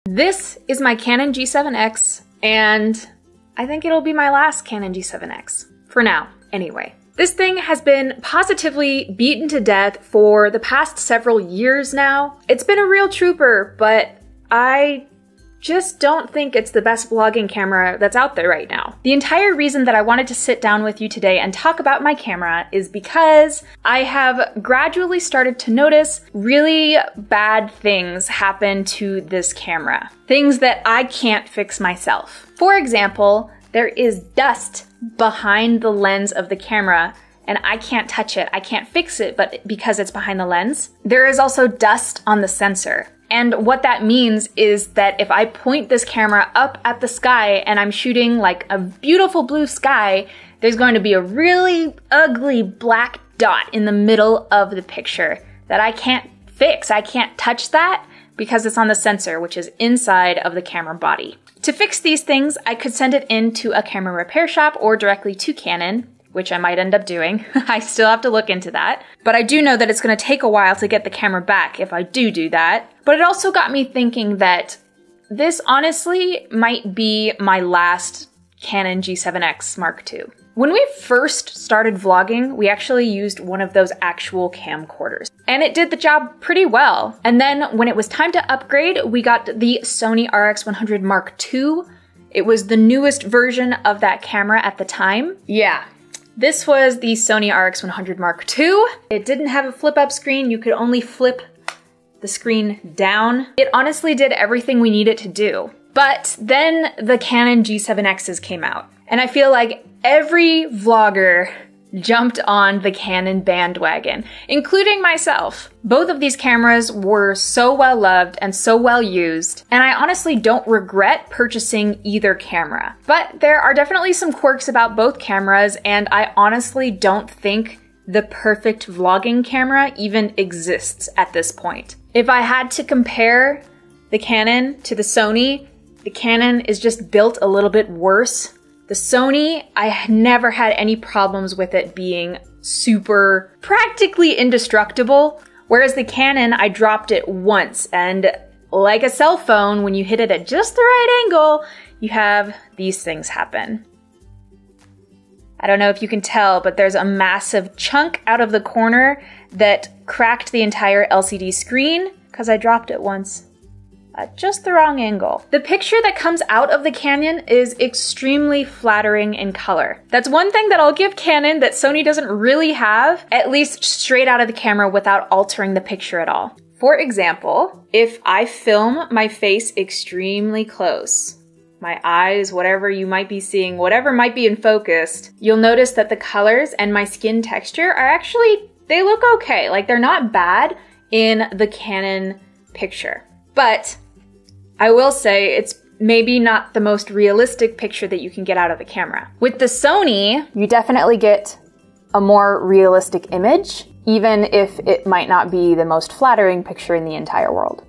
This is my Canon G7X, and I think it'll be my last Canon G7X. For now, anyway. This thing has been positively beaten to death for the past several years now. It's been a real trooper, but I just don't think it's the best vlogging camera that's out there right now. The entire reason that I wanted to sit down with you today and talk about my camera is because I have gradually started to notice really bad things happen to this camera. Things that I can't fix myself. For example, there is dust behind the lens of the camera and I can't touch it. I can't fix it, but because it's behind the lens. There is also dust on the sensor. And what that means is that if I point this camera up at the sky and I'm shooting like a beautiful blue sky, there's going to be a really ugly black dot in the middle of the picture that I can't fix. I can't touch that because it's on the sensor, which is inside of the camera body. To fix these things, I could send it into a camera repair shop or directly to Canon, which I might end up doing. I still have to look into that. But I do know that it's gonna take a while to get the camera back if I do that. But it also got me thinking that this honestly might be my last Canon G7X Mark II. When we first started vlogging, we actually used one of those actual camcorders. And it did the job pretty well. And then when it was time to upgrade, we got the Sony RX100 Mark II. It was the newest version of that camera at the time. Yeah. This was the Sony RX100 Mark II. It didn't have a flip-up screen. You could only flip the screen down. It honestly did everything we needed to do. But then the Canon G7Xs came out. And I feel like every vlogger jumped on the Canon bandwagon, including myself. Both of these cameras were so well loved and so well used, and I honestly don't regret purchasing either camera. But there are definitely some quirks about both cameras, and I honestly don't think the perfect vlogging camera even exists at this point. If I had to compare the Canon to the Sony is just built a little bit worse. The Sony, I never had any problems with it being super, practically indestructible, whereas the Canon, I dropped it once, and like a cell phone, when you hit it at just the right angle, you have these things happen. I don't know if you can tell, but there's a massive chunk out of the corner that cracked the entire LCD screen because I dropped it once. At just the wrong angle. The picture that comes out of the Canon is extremely flattering in color. That's one thing that I'll give Canon that Sony doesn't really have, at least straight out of the camera without altering the picture at all. For example, if I film my face extremely close, my eyes, whatever you might be seeing, whatever might be in focus, you'll notice that the colors and my skin texture are actually, they look okay. Like they're not bad in the Canon picture. But I will say it's maybe not the most realistic picture that you can get out of the camera. With the Sony, you definitely get a more realistic image, even if it might not be the most flattering picture in the entire world.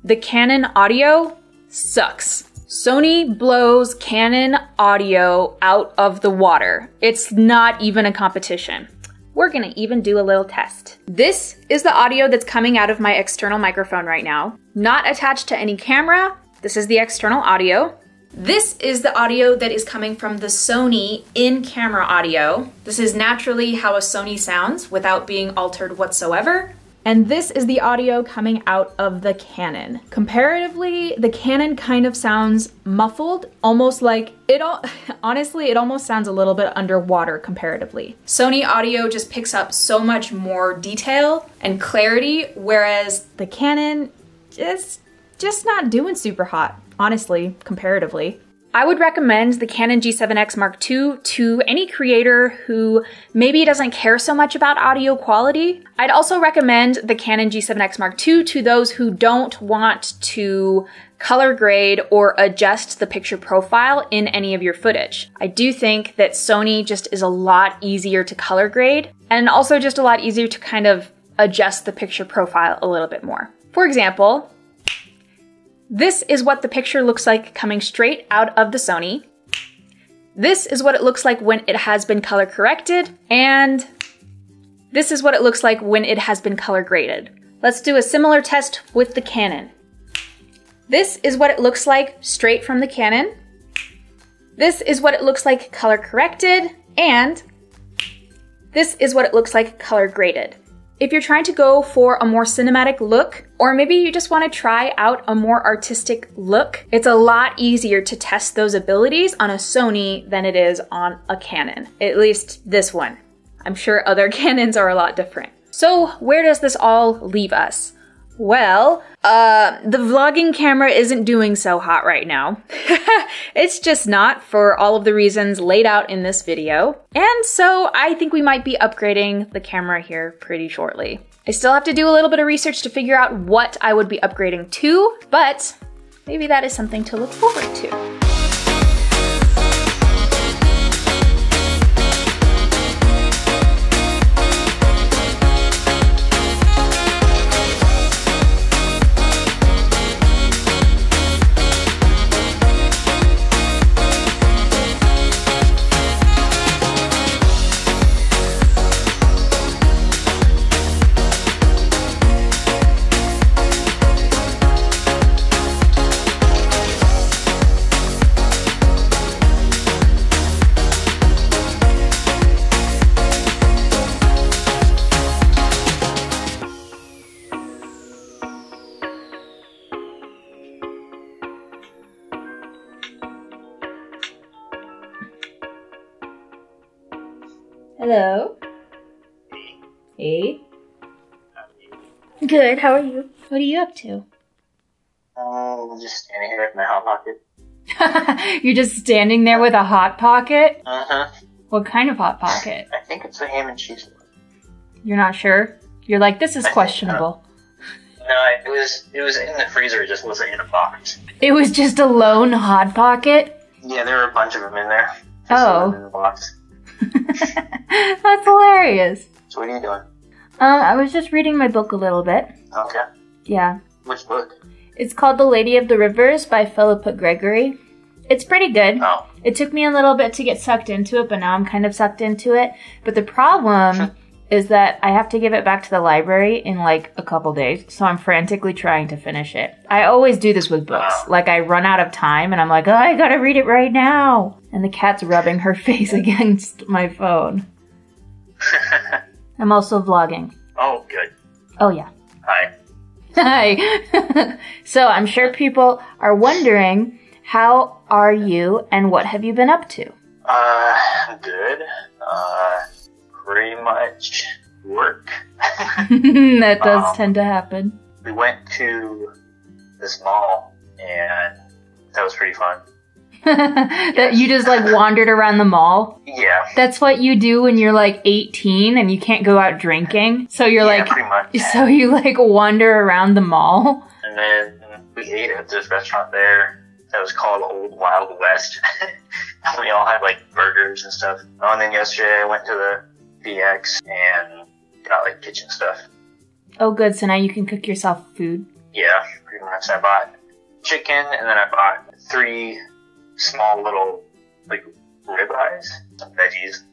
The Canon audio sucks. Sony blows Canon audio out of the water. It's not even a competition. We're gonna even do a little test. This is the audio that's coming out of my external microphone right now. Not attached to any camera. This is the external audio. This is the audio that is coming from the Sony in-camera audio. This is naturally how a Sony sounds without being altered whatsoever. And this is the audio coming out of the Canon. Comparatively, the Canon kind of sounds muffled, almost like honestly, it almost sounds a little bit underwater comparatively. Sony audio just picks up so much more detail and clarity, whereas the Canon is just not doing super hot, honestly, comparatively. I would recommend the Canon G7X Mark II to any creator who maybe doesn't care so much about audio quality. I'd also recommend the Canon G7X Mark II to those who don't want to color grade or adjust the picture profile in any of your footage. I do think that Sony just is a lot easier to color grade and also just a lot easier to kind of adjust the picture profile a little bit more. For example, this is what the picture looks like coming straight out of the Sony. This is what it looks like when it has been color corrected, and this is what it looks like when it has been color graded. Let's do a similar test with the Canon. This is what it looks like straight from the Canon. This is what it looks like color corrected, and this is what it looks like color graded. If you're trying to go for a more cinematic look, or maybe you just want to try out a more artistic look, it's a lot easier to test those abilities on a Sony than it is on a Canon. At least this one. I'm sure other Canons are a lot different. So where does this all leave us? Well, the vlogging camera isn't doing so hot right now. It's just not, for all of the reasons laid out in this video. And so I think we might be upgrading the camera here pretty shortly. I still have to do a little bit of research to figure out what I would be upgrading to, but maybe that is something to look forward to. Hello. Hey. Good, how are you? What are you up to? I'm just standing here with my hot pocket. You're just standing there with a hot pocket? Uh-huh. What kind of hot pocket? I think it's a ham and cheese one. You're not sure? You're like, this is questionable. No, it was in the freezer, it just wasn't in a box. It was just a lone hot pocket? Yeah, there were a bunch of them in there. Oh. In the box. That's hilarious. So what are you doing? I was just reading my book a little bit. Okay. Yeah. Which book? It's called The Lady of the Rivers by Philippa Gregory. It's pretty good. Oh. It took me a little bit to get sucked into it, but now I'm kind of sucked into it. But the problem is that I have to give it back to the library in like a couple days, so I'm frantically trying to finish it. I always do this with books. Like, I run out of time and I'm like, oh, I gotta read it right now. And the cat's rubbing her face against my phone. I'm also vlogging. Oh, good. Oh, yeah. Hi. Hi. So I'm sure people are wondering, how are you and what have you been up to? Good. Pretty much work. That does tend to happen. We went to this mall, and that was pretty fun. That you just like wandered around the mall? Yeah. That's what you do when you're like 18 and you can't go out drinking. So you're like, pretty much. So you like wander around the mall. And then we ate at this restaurant there that was called Old Wild West. We all had like burgers and stuff. And then yesterday I went to the BX and got like kitchen stuff. Oh good, so now you can cook yourself food? Yeah, pretty much. I bought chicken and then I bought 3 small little like ribeyes, some veggies.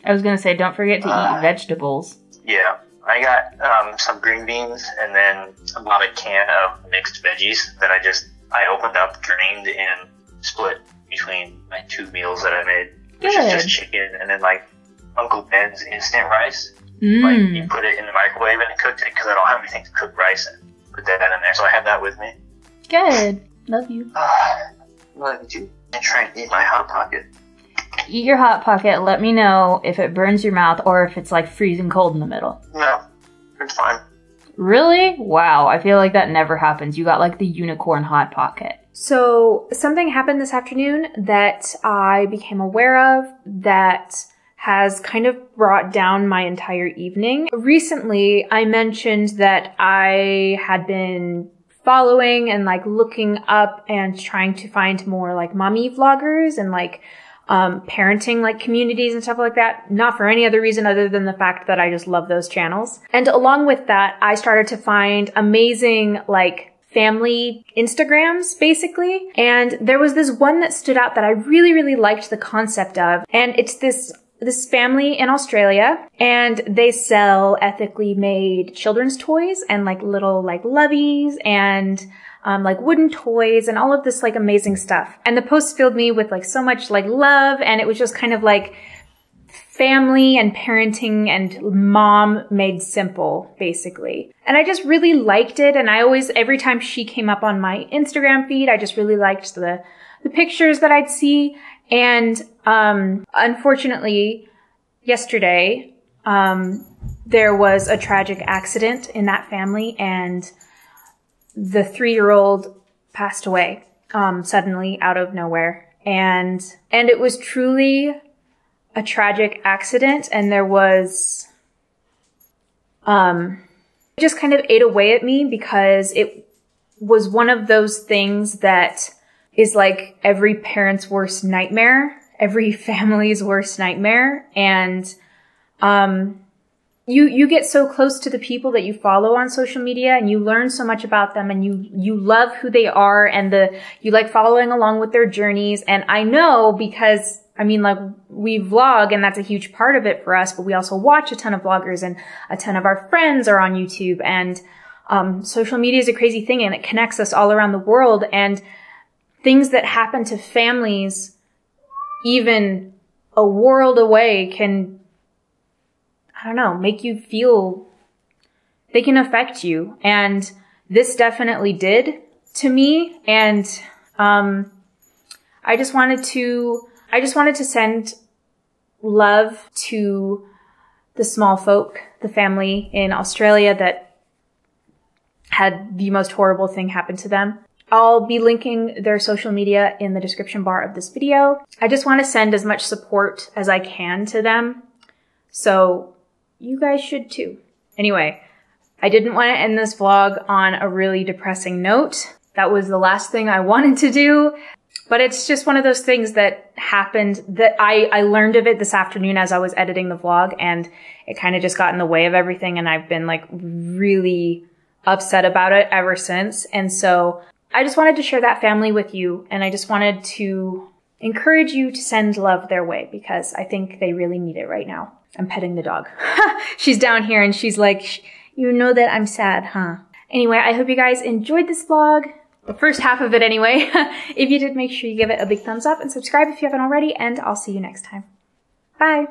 I was gonna say, don't forget to eat vegetables. Yeah, I got some green beans and then I bought a can of mixed veggies that I opened up, drained, and split between my 2 meals that I made, which is just chicken and then like Uncle Ben's instant rice. Like, you put it in the microwave and it cooked it because I don't have anything to cook rice and put that in there, so I have that with me. Good. Love you. Love you. And try and eat my Hot Pocket. Eat your Hot Pocket. Let me know if it burns your mouth or if it's like freezing cold in the middle. No, it's fine. Really? Wow, I feel like that never happens. You got like the unicorn Hot Pocket. So something happened this afternoon that I became aware of that has kind of brought down my entire evening. Recently, I mentioned that I had been following and like looking up and trying to find more like mommy vloggers and like parenting like communities and stuff like that. Not for any other reason other than the fact that I just love those channels. And along with that, I started to find amazing like family Instagrams, basically. And there was this one that stood out that I really, really liked the concept of. And it's this family in Australia, and they sell ethically made children's toys and like little like loveys and like wooden toys and all of this like amazing stuff. And the post filled me with like so much like love, and it was just kind of like family and parenting and mom made simple, basically. And I just really liked it. And I always, every time she came up on my Instagram feed, I just really liked the pictures that I'd see. And unfortunately, yesterday, there was a tragic accident in that family, and the 3-year-old passed away suddenly out of nowhere. And it was truly a tragic accident, and there was, it just kind of ate away at me because it was one of those things that is like every parent's worst nightmare, every family's worst nightmare. And, you get so close to the people that you follow on social media, and you learn so much about them, and you love who they are, and you like following along with their journeys. And I know because, I mean, like, we vlog, and that's a huge part of it for us, but we also watch a ton of vloggers, and a ton of our friends are on YouTube, and social media is a crazy thing, and it connects us all around the world. And things that happen to families even a world away can, I don't know, make you feel, they can affect you. And this definitely did to me. And I just wanted to send love to the small folk, the family in Australia that had the most horrible thing happen to them. I'll be linking their social media in the description bar of this video. I just want to send as much support as I can to them. So you guys should too. Anyway, I didn't want to end this vlog on a really depressing note. That was the last thing I wanted to do. But it's just one of those things that happened that I learned of it this afternoon as I was editing the vlog, and it kind of just got in the way of everything, and I've been like really upset about it ever since. And so I just wanted to share that family with you, and I just wanted to encourage you to send love their way because I think they really need it right now. I'm petting the dog. She's down here and she's like, you know that I'm sad, huh? Anyway, I hope you guys enjoyed this vlog. The first half of it anyway. If you did, make sure you give it a big thumbs up and subscribe if you haven't already, and I'll see you next time. Bye.